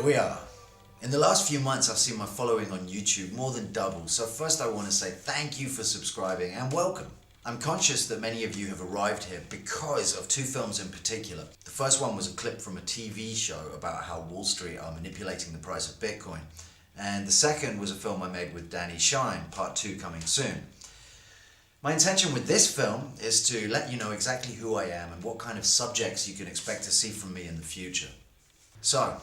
we are. In the last few months, I've seen my following on YouTube more than double. So first I want to say thank you for subscribing and welcome. I'm conscious that many of you have arrived here because of two films in particular. The first one was a clip from a TV show about how Wall Street are manipulating the price of Bitcoin. And the second was a film I made with Danny Shine, part 2 coming soon. My intention with this film is to let you know exactly who I am and what kind of subjects you can expect to see from me in the future. So,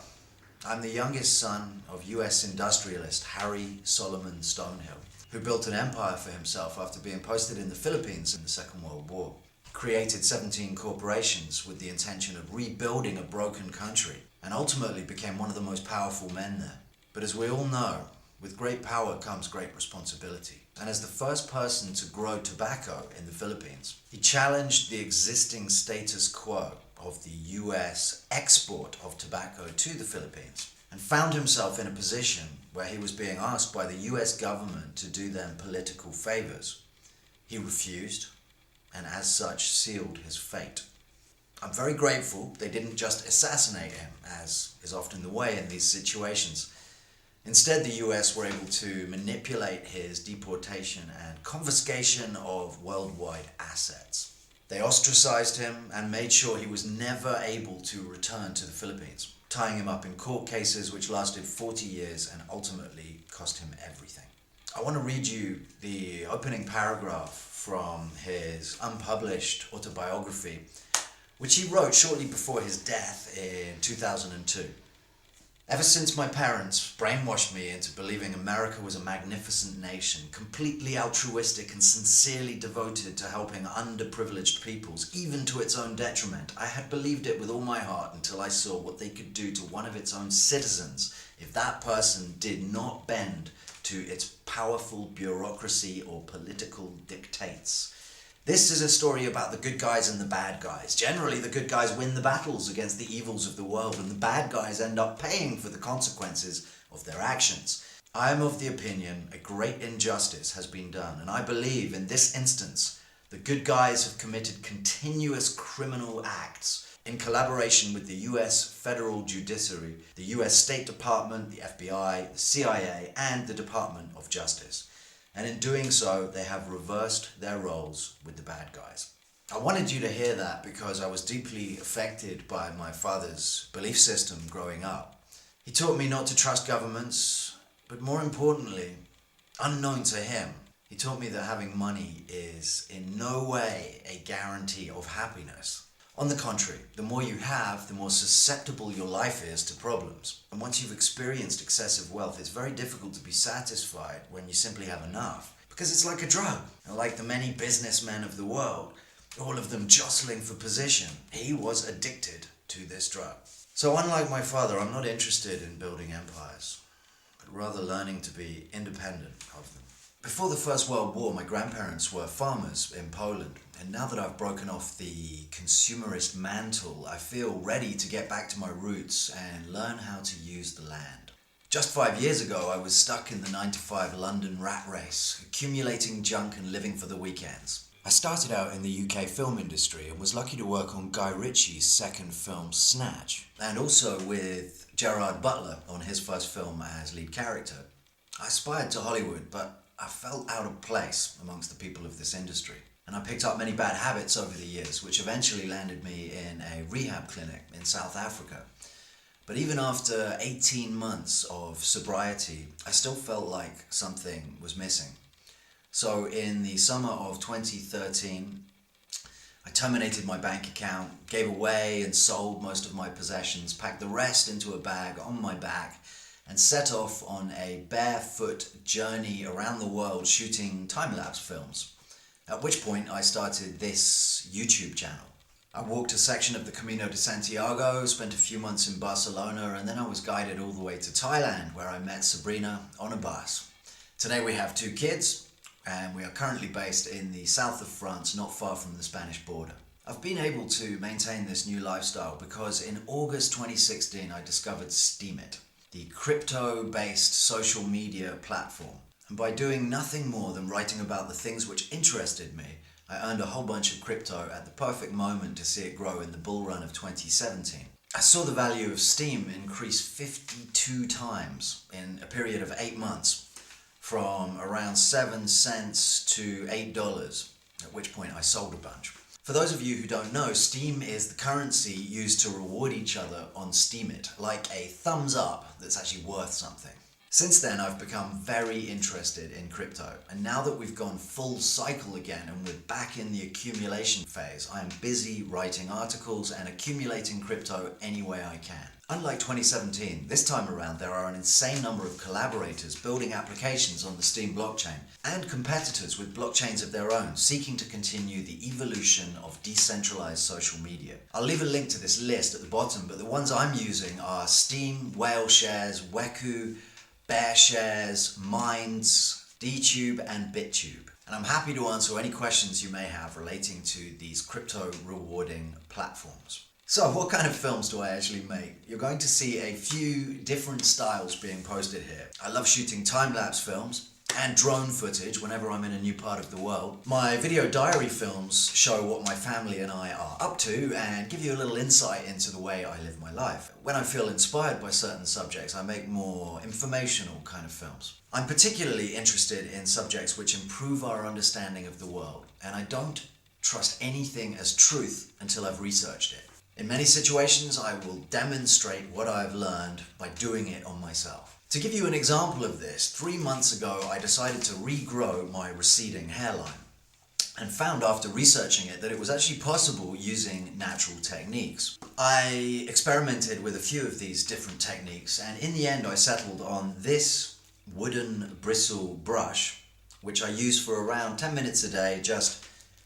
I'm the youngest son of US industrialist Harry Solomon Stonehill, who built an empire for himself after being posted in the Philippines in the Second World War. He created 17 corporations with the intention of rebuilding a broken country, and ultimately became one of the most powerful men there. But as we all know, with great power comes great responsibility. And as the first person to grow tobacco in the Philippines, he challenged the existing status quo of the US export of tobacco to the Philippines, and found himself in a position where he was being asked by the US government to do them political favors. He refused, and as such sealed his fate. I'm very grateful they didn't just assassinate him, as is often the way in these situations. Instead, the US were able to manipulate his deportation and confiscation of worldwide assets. They ostracized him and made sure he was never able to return to the Philippines, tying him up in court cases which lasted 40 years and ultimately cost him everything. I want to read you the opening paragraph from his unpublished autobiography, which he wrote shortly before his death in 2002. Ever since my parents brainwashed me into believing America was a magnificent nation, completely altruistic and sincerely devoted to helping underprivileged peoples, even to its own detriment, I had believed it with all my heart until I saw what they could do to one of its own citizens if that person did not bend to its powerful bureaucracy or political dictates. This is a story about the good guys and the bad guys. Generally, the good guys win the battles against the evils of the world, and the bad guys end up paying for the consequences of their actions. I am of the opinion a great injustice has been done, and I believe in this instance the good guys have committed continuous criminal acts in collaboration with the US federal judiciary, the US State Department, the FBI, the CIA, and the Department of Justice. And in doing so, they have reversed their roles with the bad guys. I wanted you to hear that because I was deeply affected by my father's belief system growing up. He taught me not to trust governments, but more importantly, unknown to him, he taught me that having money is in no way a guarantee of happiness. On the contrary, the more you have, the more susceptible your life is to problems. And once you've experienced excessive wealth, it's very difficult to be satisfied when you simply have enough. Because it's like a drug. And like the many businessmen of the world, all of them jostling for position, he was addicted to this drug. So unlike my father, I'm not interested in building empires, but rather learning to be independent of them. Before the First World War, my grandparents were farmers in Poland. And now that I've broken off the consumerist mantle, I feel ready to get back to my roots and learn how to use the land. Just 5 years ago, I was stuck in the 9-to-5 London rat race, accumulating junk and living for the weekends. I started out in the UK film industry and was lucky to work on Guy Ritchie's second film, Snatch, and also with Gerard Butler on his first film as lead character. I aspired to Hollywood, but I felt out of place amongst the people of this industry. And I picked up many bad habits over the years, which eventually landed me in a rehab clinic in South Africa. But even after 18 months of sobriety, I still felt like something was missing. So in the summer of 2013, I terminated my bank account, gave away and sold most of my possessions, packed the rest into a bag on my back, and set off on a barefoot journey around the world shooting time-lapse films. At which point I started this YouTube channel. I walked a section of the Camino de Santiago, spent a few months in Barcelona, and then I was guided all the way to Thailand, where I met Sabrina on a bus. Today we have 2 kids, and we are currently based in the south of France, not far from the Spanish border. I've been able to maintain this new lifestyle because in August 2016 I discovered Steemit, the crypto-based social media platform. And by doing nothing more than writing about the things which interested me, I earned a whole bunch of crypto at the perfect moment to see it grow in the bull run of 2017. I saw the value of Steam increase 52 times in a period of 8 months, from around 7 cents to $8, at which point I sold a bunch. For those of you who don't know, Steam is the currency used to reward each other on Steemit, like a thumbs up that's actually worth something. Since then, I've become very interested in crypto, and now that we've gone full cycle again and we're back in the accumulation phase, I'm busy writing articles and accumulating crypto any way I can. Unlike 2017, this time around there are an insane number of collaborators building applications on the Steem blockchain, and competitors with blockchains of their own seeking to continue the evolution of decentralized social media. I'll leave a link to this list at the bottom, but the ones I'm using are Steem, Whale Shares, Weku, Bear Shares, Minds, DTube and BitTube. And I'm happy to answer any questions you may have relating to these crypto rewarding platforms. So what kind of films do I actually make? You're going to see a few different styles being posted here. I love shooting time-lapse films and drone footage whenever I'm in a new part of the world. My video diary films show what my family and I are up to and give you a little insight into the way I live my life. When I feel inspired by certain subjects, I make more informational kind of films. I'm particularly interested in subjects which improve our understanding of the world, and I don't trust anything as truth until I've researched it. In many situations, I will demonstrate what I've learned by doing it on myself. To give you an example of this, 3 months ago I decided to regrow my receding hairline, and found after researching it that it was actually possible using natural techniques. I experimented with a few of these different techniques, and in the end I settled on this wooden bristle brush, which I use for around 10 minutes a day, just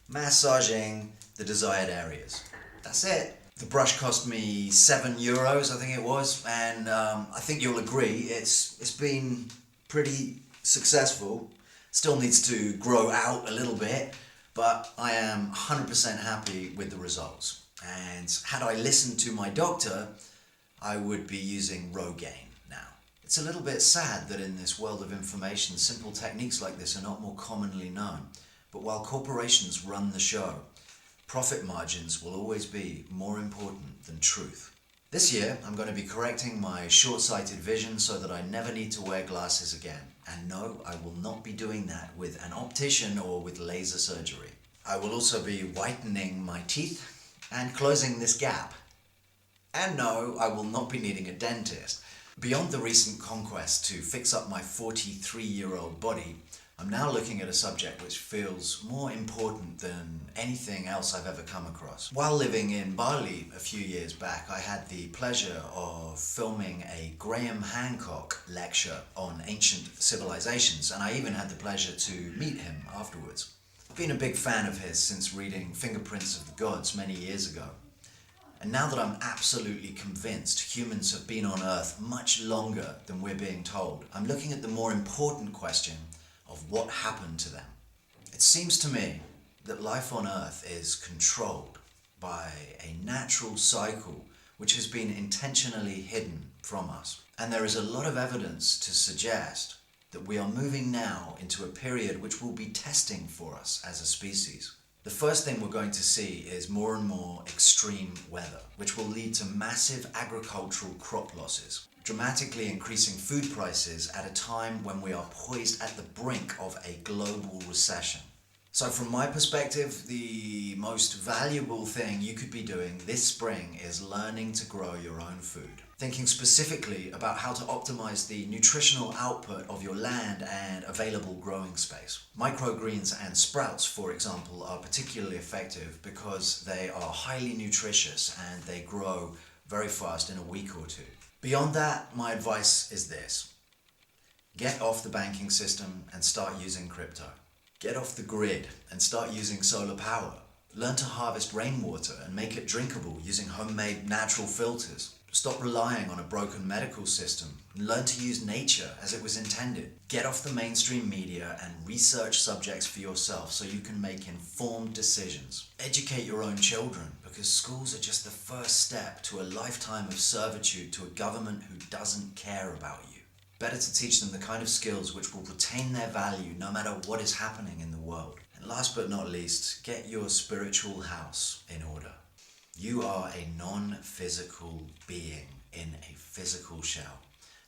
massaging the desired areas. That's it. The brush cost me €7, I think it was, and I think you'll agree it's been pretty successful. Still needs to grow out a little bit, but I am 100% happy with the results. And had I listened to my doctor, I would be using Rogaine now. It's a little bit sad that in this world of information, simple techniques like this are not more commonly known. But while corporations run the show, profit margins will always be more important than truth. This year, I'm going to be correcting my short-sighted vision so that I never need to wear glasses again. And no, I will not be doing that with an optician or with laser surgery. I will also be whitening my teeth and closing this gap. And no, I will not be needing a dentist. Beyond the recent conquest to fix up my 43-year-old body, I'm now looking at a subject which feels more important than anything else I've ever come across. While living in Bali a few years back, I had the pleasure of filming a Graham Hancock lecture on ancient civilizations, and I even had the pleasure to meet him afterwards. I've been a big fan of his since reading Fingerprints of the Gods many years ago. And now that I'm absolutely convinced humans have been on Earth much longer than we're being told, I'm looking at the more important question of what happened to them. It seems to me that life on Earth is controlled by a natural cycle which has been intentionally hidden from us. And there is a lot of evidence to suggest that we are moving now into a period which will be testing for us as a species. The first thing we're going to see is more and more extreme weather, which will lead to massive agricultural crop losses, dramatically increasing food prices at a time when we are poised at the brink of a global recession. So from my perspective, the most valuable thing you could be doing this spring is learning to grow your own food. Thinking specifically about how to optimize the nutritional output of your land and available growing space. Microgreens and sprouts, for example, are particularly effective because they are highly nutritious and they grow very fast in a week or two. Beyond that, my advice is this. Get off the banking system and start using crypto. Get off the grid and start using solar power. Learn to harvest rainwater and make it drinkable using homemade natural filters. Stop relying on a broken medical system and learn to use nature as it was intended. Get off the mainstream media and research subjects for yourself so you can make informed decisions. Educate your own children because schools are just the first step to a lifetime of servitude to a government who doesn't care about you. Better to teach them the kind of skills which will retain their value no matter what is happening in the world. And last but not least, get your spiritual house in order. You are a non-physical being in a physical shell.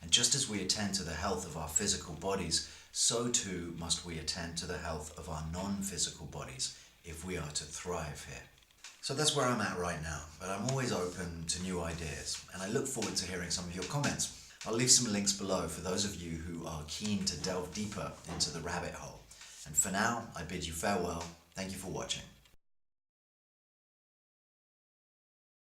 And just as we attend to the health of our physical bodies, so too must we attend to the health of our non-physical bodies if we are to thrive here. So that's where I'm at right now, but I'm always open to new ideas, and I look forward to hearing some of your comments. I'll leave some links below for those of you who are keen to delve deeper into the rabbit hole. And for now, I bid you farewell. Thank you for watching.